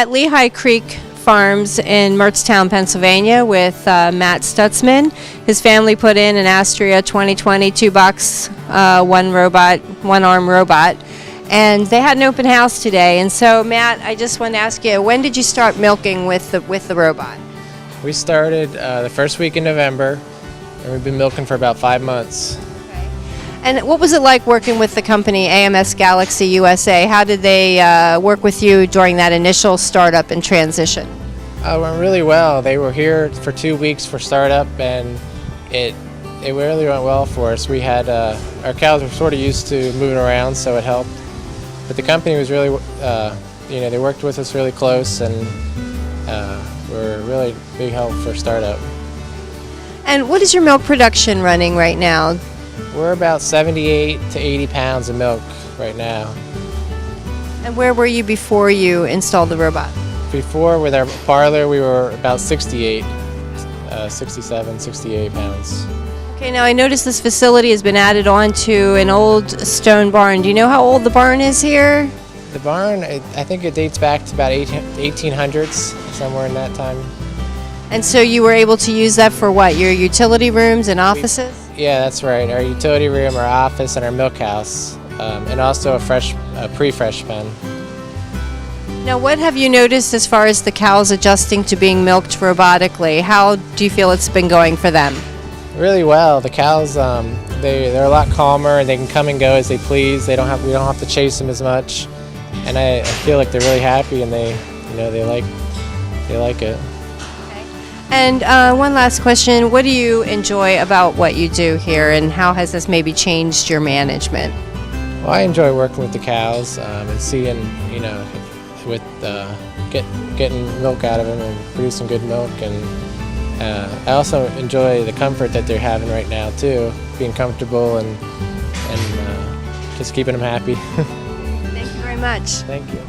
at Lehigh Creek Farms in Mertztown, Pennsylvania with Matt Stutzman. His family put in an Astria 2020 two-box, one-arm robot, and they had an open house today. And so, Matt, I just want to ask you, when did you start milking with the robot? We started the first week in November, and we've been milking for about 5 months. Okay. And what was it like working with the company AMS Galaxy USA? How did they work with you during that initial startup and transition? It went really well. They were here for 2 weeks for startup, and it really went well for us. We had our cows were sort of used to moving around, so it helped. But the company was really, they worked with us really close, and were really big help for startup. And what is your milk production running right now? We're about 78 to 80 pounds of milk right now. And where were you before you installed the robot? Before, with our parlor, we were about 68, 67, 68 pounds. Okay, now I noticed this facility has been added on to an old stone barn. Do you know how old the barn is here? The barn, I think it dates back to about 1800s, somewhere in that time. And so you were able to use that for what, your utility rooms and offices? Yeah, that's right. Our utility room, our office, and our milk house, and also a pre-fresh pen. Now, what have you noticed as far as the cows adjusting to being milked robotically? How do you feel it's been going for them? Really well. The cows, they're a lot calmer, and they can come and go as they please. We don't have to chase them as much, and I feel like they're really happy, and they like it. Okay. And one last question: what do you enjoy about what you do here, and how has this maybe changed your management? Well, I enjoy working with the cows and seeing, with getting milk out of them and producing good milk, and I also enjoy the comfort that they're having right now too, being comfortable and just keeping them happy. Thank you very much. Thank you.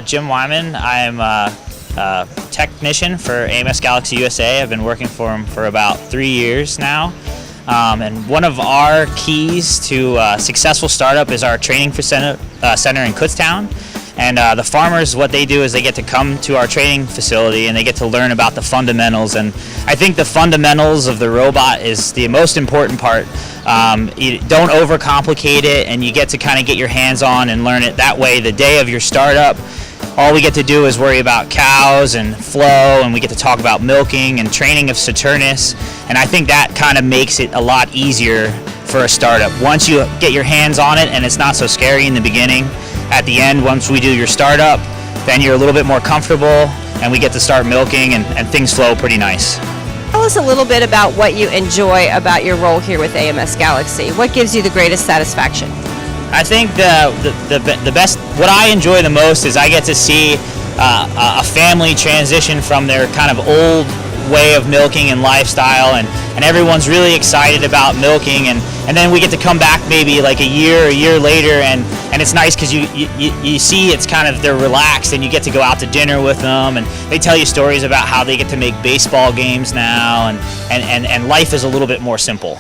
Jim Wyman. I'm a technician for AMS Galaxy USA. I've been working for them for about 3 years now. And one of our keys to successful startup is our training center in Kutztown. And the farmers, what they do is they get to come to our training facility and they get to learn about the fundamentals. And I think the fundamentals of the robot is the most important part. You don't overcomplicate it, and you get to kind of get your hands on and learn it that way. The day of your startup, all we get to do is worry about cows and flow, and we get to talk about milking and training of Saturnus. And I think that kind of makes it a lot easier for a startup. Once you get your hands on it and it's not so scary in the beginning, at the end, once we do your startup, then you're a little bit more comfortable, and we get to start milking, and things flow pretty nice. Tell us a little bit about what you enjoy about your role here with AMS Galaxy. What gives you the greatest satisfaction? I think the best, what I enjoy the most is I get to see a family transition from their kind of old way of milking and lifestyle, and everyone's really excited about milking, and then we get to come back maybe like a year later, and it's nice because you see it's kind of, they're relaxed, and you get to go out to dinner with them, and they tell you stories about how they get to make baseball games now, and life is a little bit more simple.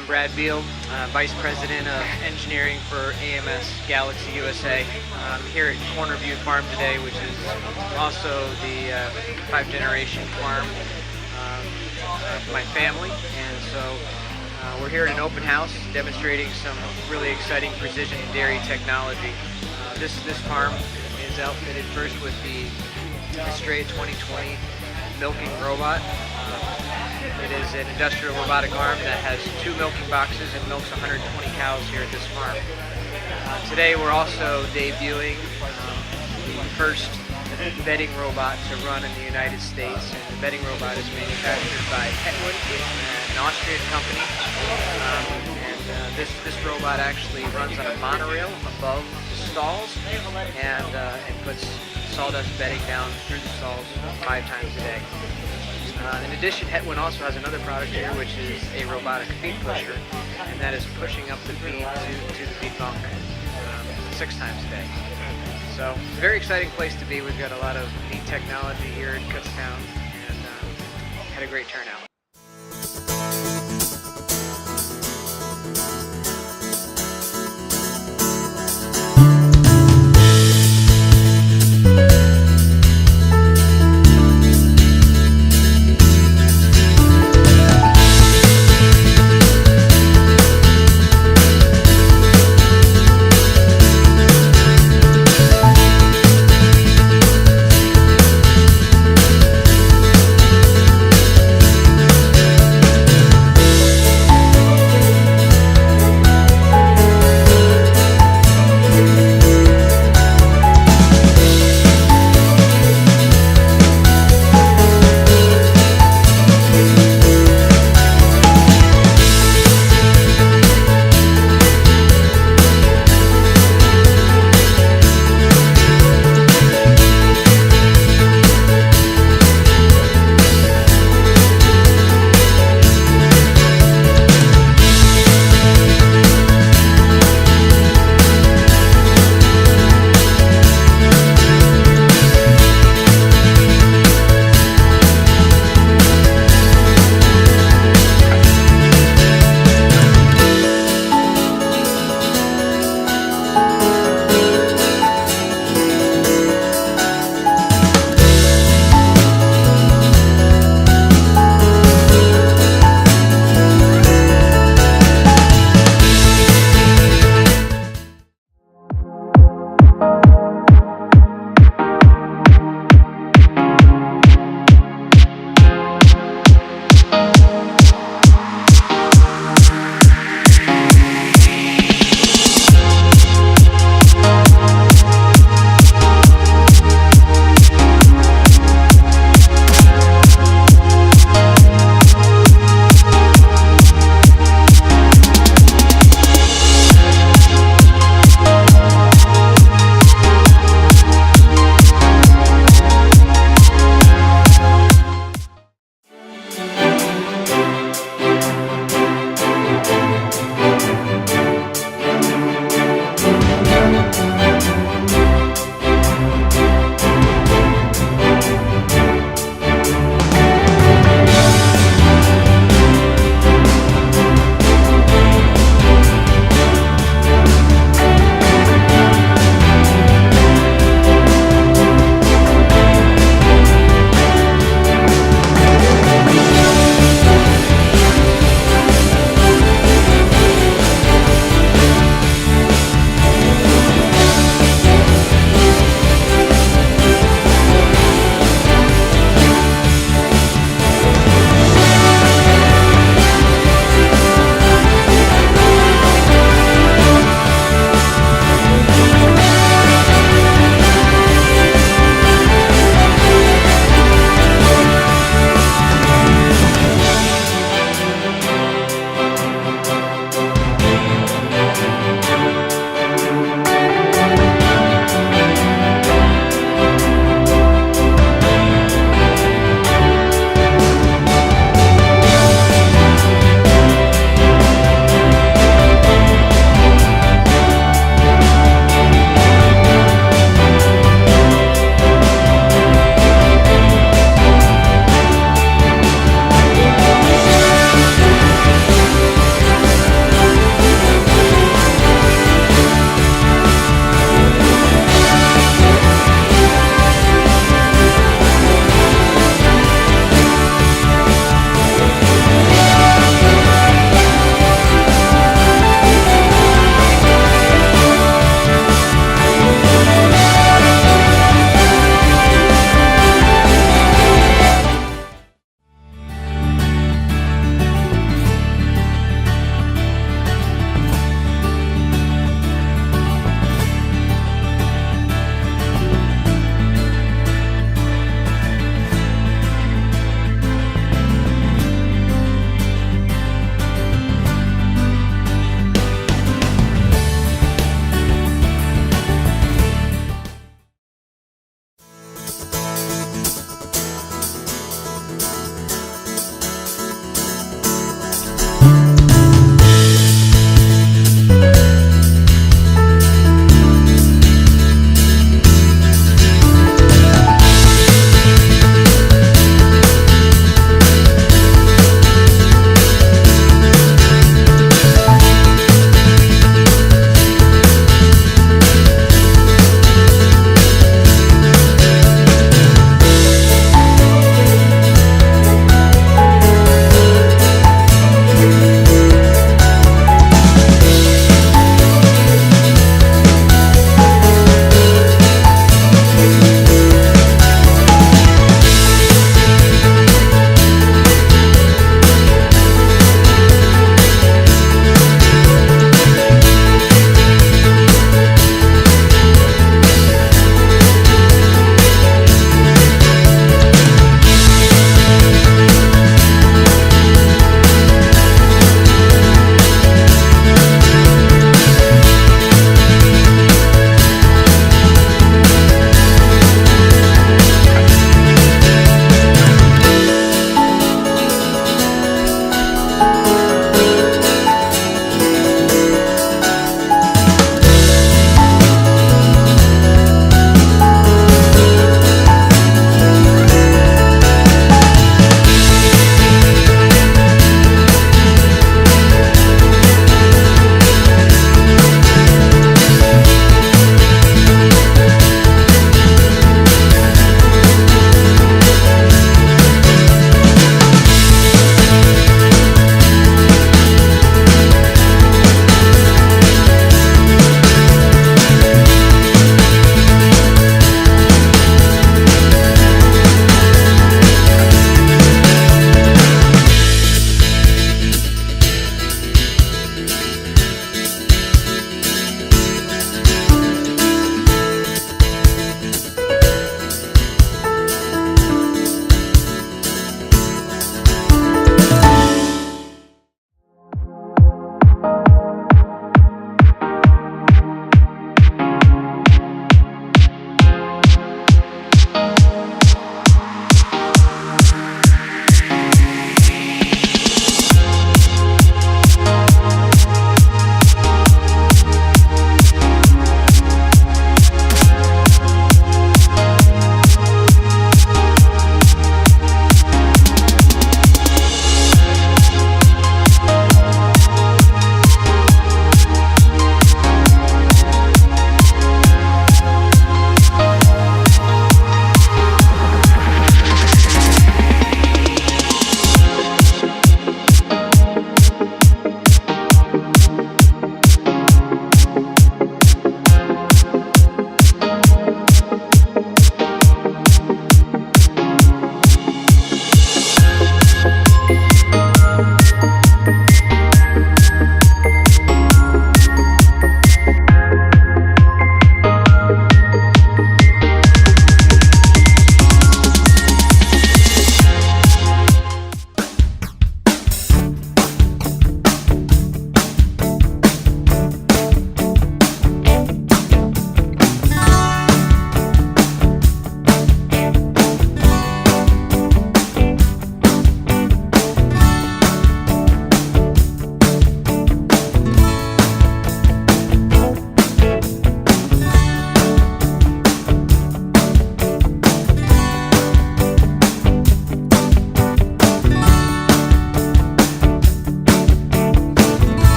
I'm Brad Beal, Vice President of Engineering for AMS Galaxy USA. I'm here at Cornerview Farm today, which is also the 5th-generation farm of my family. And so we're here at an open house demonstrating some really exciting precision dairy technology. This farm is outfitted first with the Estrella 2020 milking robot. It is an industrial robotic arm that has 2 milking boxes and milks 120 cows here at this farm. Today we're also debuting the first bedding robot to run in the United States. And the bedding robot is manufactured by Hetwood, an Austrian company. This robot actually runs on a monorail above the stalls and puts sawdust bedding down through the stalls 5 times a day. In addition, Hetwood also has another product here, which is a robotic feed pusher, and that is pushing up the feed to the feed bunk 6 times a day. So it's a very exciting place to be. We've got a lot of neat technology here at Kutztown, and had a great turnout.